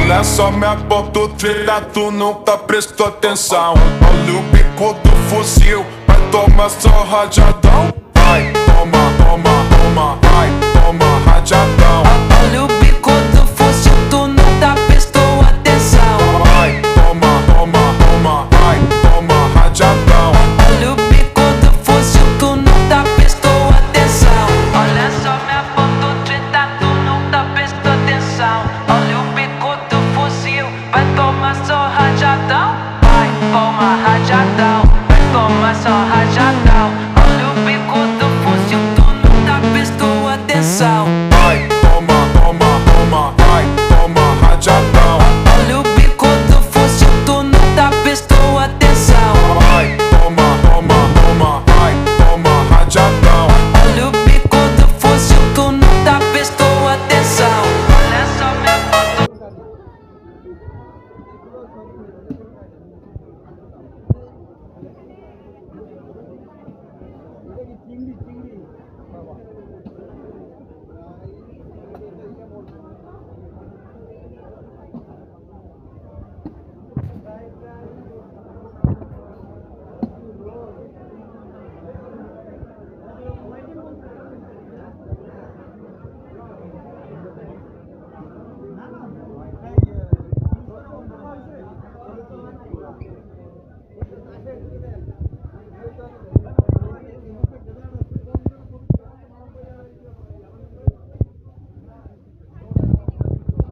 Olha só minha ponto trilha, tu nunca prestou atenção. Olha o bico do fuzil, vai tomar só rajadão. Vai, toma, toma, toma, vai, toma rajadão. Olha o bico do fuzil, tu nunca prestou atenção. Vai, toma, toma, toma, vai, toma rajadão. Olha o bico do fuzil, tu nunca prestou atenção. Olha só minha ponto 30, tu nunca prestou atenção. Olha o bico do fuzil, vai tomar só rajadão. Vai, toma rajadão, vai tomar só rajadão. Olha o bico do fuzil, tu nunca prestou atenção. Vai, toma, toma, toma, vai, toma rajadão. Olha o bico do fuzil, tu nunca prestou atenção. Vai, toma, toma, toma, vai, toma rajadão. Olha o bico do fuzil, tu nunca prestou atenção. Olha só minha foto.